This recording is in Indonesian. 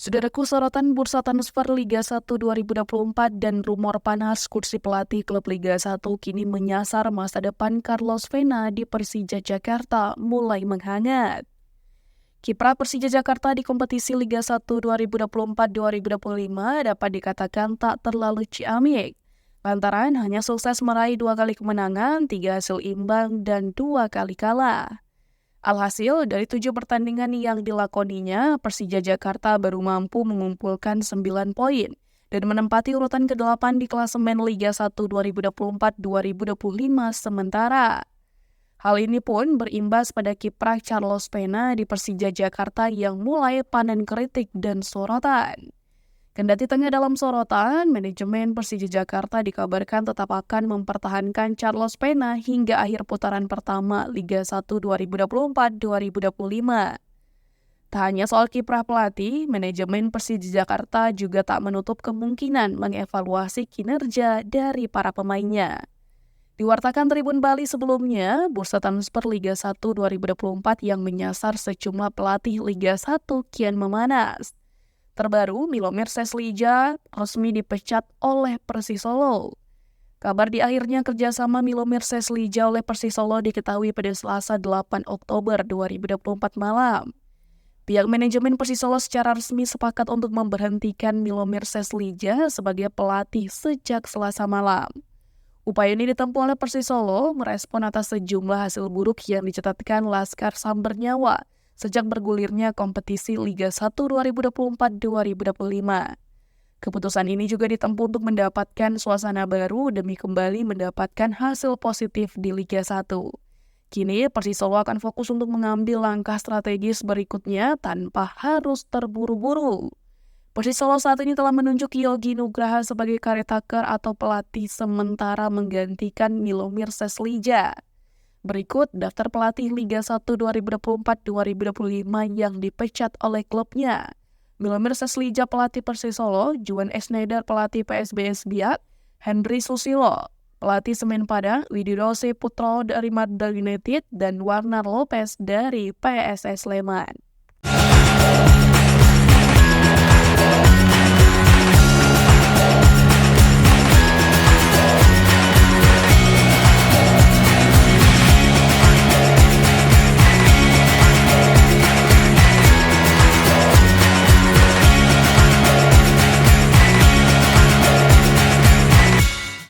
Saudaraku, sorotan bursa transfer Liga 1 2024 dan rumor panas kursi pelatih klub Liga 1 kini menyasar masa depan Carlos Vena di Persija Jakarta mulai menghangat. Kiprah Persija Jakarta di kompetisi Liga 1 2024-2025 dapat dikatakan tak terlalu ciamik, lantaran hanya sukses meraih 2 kali kemenangan, 3 hasil imbang, dan 2 kali kalah. Alhasil, dari 7 pertandingan yang dilakoninya, Persija Jakarta baru mampu mengumpulkan 9 poin dan menempati urutan ke-8 di klasemen Liga 1 2024-2025 sementara. Hal ini pun berimbas pada kiprah Carlos Vena di Persija Jakarta yang mulai panen kritik dan sorotan. Kendati tengah dalam sorotan, manajemen Persija Jakarta dikabarkan tetap akan mempertahankan Carlos Vena hingga akhir putaran pertama Liga 1 2024-2025. Tak hanya soal kiprah pelatih, manajemen Persija Jakarta juga tak menutup kemungkinan mengevaluasi kinerja dari para pemainnya. Diwartakan Tribun Bali sebelumnya, bursa transfer Liga 1 2024 yang menyasar sejumlah pelatih Liga 1 kian memanas. Terbaru, Milomir Seslija resmi dipecat oleh Persis Solo. Kabar di akhirnya kerjasama Milomir Seslija oleh Persis Solo diketahui pada Selasa 8 Oktober 2024 malam. Pihak manajemen Persis Solo secara resmi sepakat untuk memberhentikan Milomir Seslija sebagai pelatih sejak Selasa malam. Upaya ini ditempuh oleh Persis Solo merespon atas sejumlah hasil buruk yang dicatatkan Laskar Sambernyawa sejak bergulirnya kompetisi Liga 1 2024-2025. Keputusan ini juga ditempuh untuk mendapatkan suasana baru demi kembali mendapatkan hasil positif di Liga 1. Kini, Persis Solo akan fokus untuk mengambil langkah strategis berikutnya tanpa harus terburu-buru. Persis Solo saat ini telah menunjuk Yogi Nugraha sebagai caretaker atau pelatih sementara menggantikan Milomir Seslija. Berikut daftar pelatih Liga 1 2024-2025 yang dipecat oleh klubnya. Milomir Seslija pelatih Persis Solo, Juan Esnedar pelatih PSBS Biak, Henry Susilo pelatih Semen Padang, Wididose Putro dari Madura United, dan Warner Lopez dari PSS Sleman.